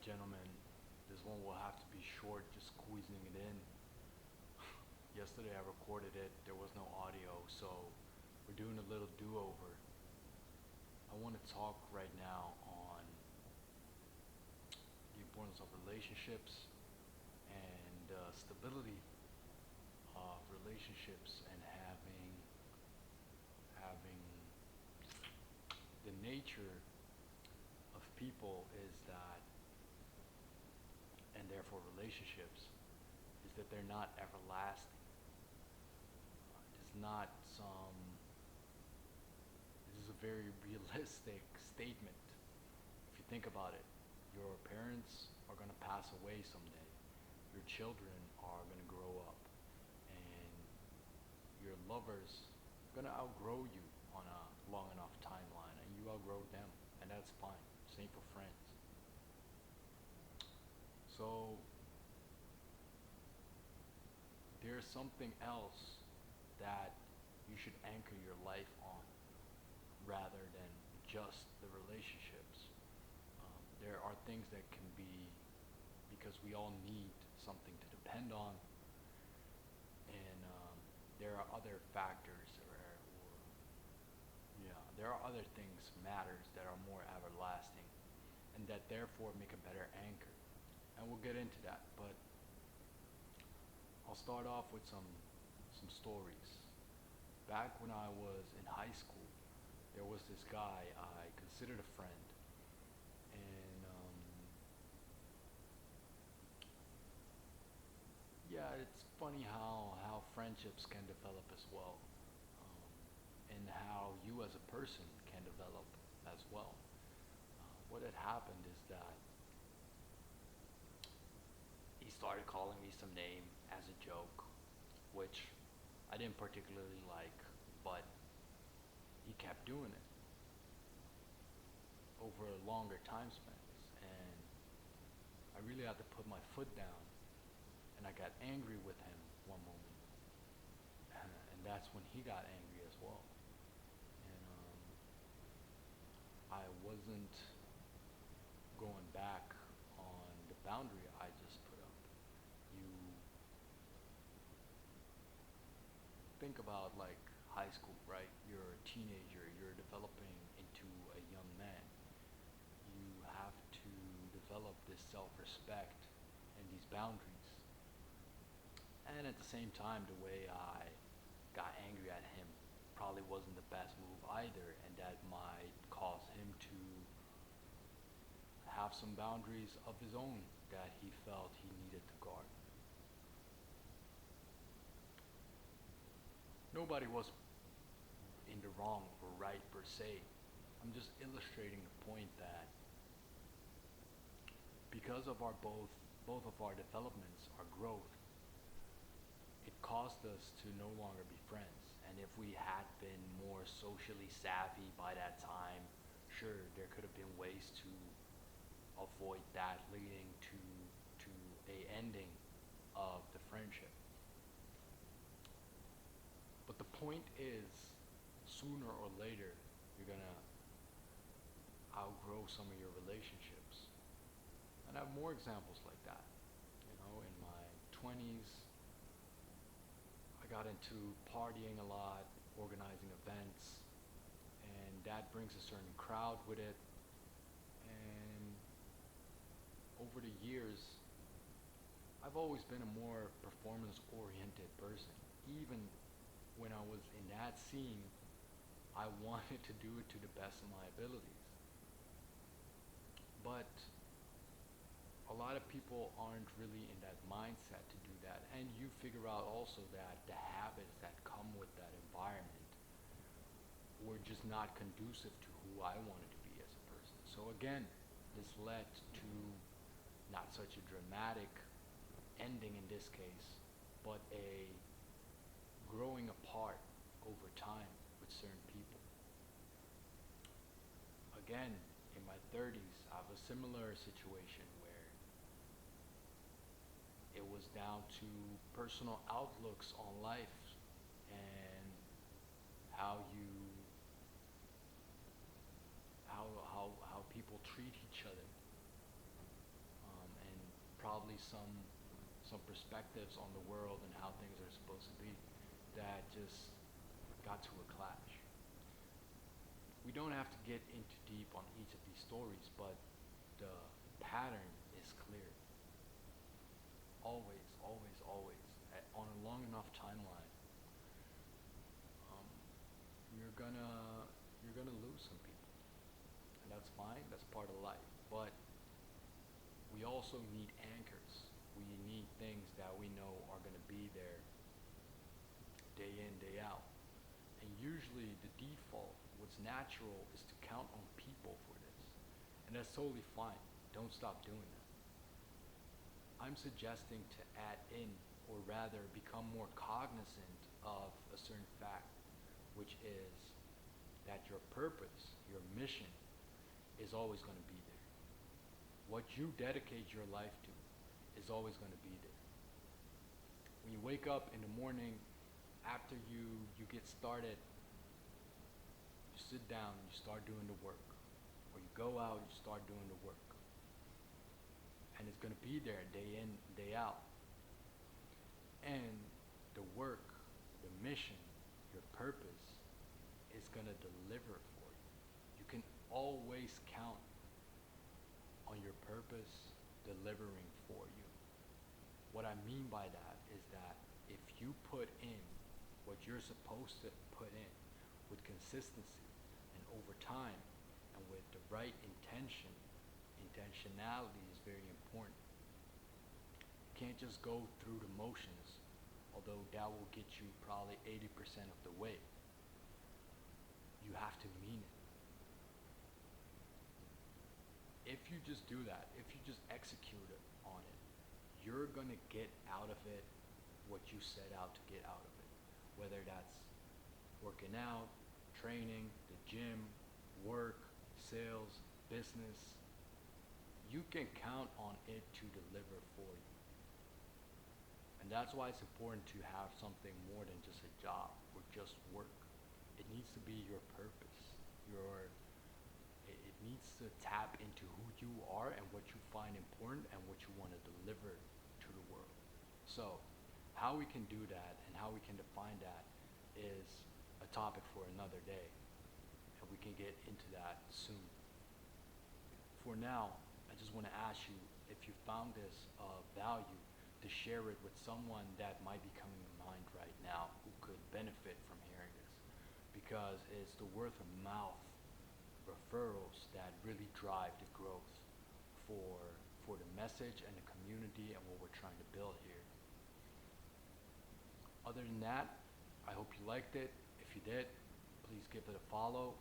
gentlemen, this one will have to be short, just squeezing it in. Yesterday I recorded it, there was no audio, so we're doing a little do-over. I want to talk right now on the importance of relationships and stability of relationships and having the nature of people is that, and therefore relationships, is that they're not everlasting. It is not some, this is a very realistic statement. If you think about it, your parents are going to pass away someday. Your children are going to grow up. And your lovers are going to outgrow you on a long enough timeline. And you outgrow them. And that's fine. Same for friends. So there's something else that you should anchor your life on rather than just the relationships. There are things that can be, because we all need something to depend on, and there are other factors, yeah, there are other things, matters that are more everlasting, and that therefore make a better anchor. And we'll get into that, but I'll start off with some stories. Back when I was in high school, there was this guy I considered a friend, and yeah, it's funny how friendships can develop as well, and how you as a person can develop as well. What had happened is that he started calling me some name as a joke, which I didn't particularly like, but he kept doing it over longer time spans, and I really had to put my foot down, and I got angry with him one moment, and that's when he got angry as well. And I wasn't going back on the boundary I just put up. You think about like high school, right? You're a teenager, you're developing into a young man. You have to develop this self-respect and these boundaries. And at the same time, the way I got angry at him probably wasn't the best move either, and that might cause him to have some boundaries of his own that he felt he needed to guard. Nobody was in the wrong or right per se. I'm just illustrating the point that because of our both of our developments, our growth, it caused us to no longer be friends. And if we had been more socially savvy by that time, sure, there could have been ways to avoid that leading to a ending of the friendship. But the point is, sooner or later, you're gonna outgrow some of your relationships. And I have more examples like that. You know, in my 20s, I got into partying a lot, organizing events, and that brings a certain crowd with it. And over the years, I've always been a more performance-oriented person. Even when I was in that scene, I wanted to do it to the best of my abilities. But a lot of people aren't really in that mindset to do that. And you figure out also that the habits that come with that environment were just not conducive to who I wanted to be as a person. So again, this led to not such a dramatic ending in this case, but a growing apart over time with certain people. Again, in my 30s, I have a similar situation where it was down to personal outlooks on life and how you how people treat each other. some perspectives on the world and how things are supposed to be that just got to a clash. We don't have to get into deep on each of these stories, but the pattern is clear. Always, always, always, on a long enough timeline, um, you're gonna you're gonna lose some people, and that's fine. That's part of life. But we also need anchors. We need things that we know are gonna be there day in, day out. And usually the default, what's natural, is to count on people for this. And that's totally fine. Don't stop doing that. I'm suggesting to add in, or rather become more cognizant of a certain fact, which is that your purpose, your mission, is always going to be there. What you dedicate your life to is always going to be there. When you wake up in the morning, after you get started, you sit down, you start doing the work. Or you go out, you start doing the work. And it's going to be there day in, day out. And the work, the mission, your purpose is going to deliver for you. You can always count on your purpose delivering for you. What I mean by that is that if you put in what you're supposed to put in with consistency and over time and with the right intention, intentionality is very important. You can't just go through the motions, although that will get you probably 80% of the way. You have to mean it. If you just do that, if you just execute it on it, you're going to get out of it what you set out to get out of it. Whether that's working out, training, the gym, work, sales, business, you can count on it to deliver for you. And that's why it's important to have something more than just a job or just work. It needs to be your purpose. It needs to tap into who you are and what you find important and what you want to deliver to the world. So, how we can do that and how we can define that is a topic for another day. And we can get into that soon. For now, I just want to ask you, if you found this of value, to share it with someone that might be coming to mind right now who could benefit from hearing this. Because it's the word of mouth referrals that really drive the growth for the message and the community and what we're trying to build here. Other than that, I hope you liked it. If you did, please give it a follow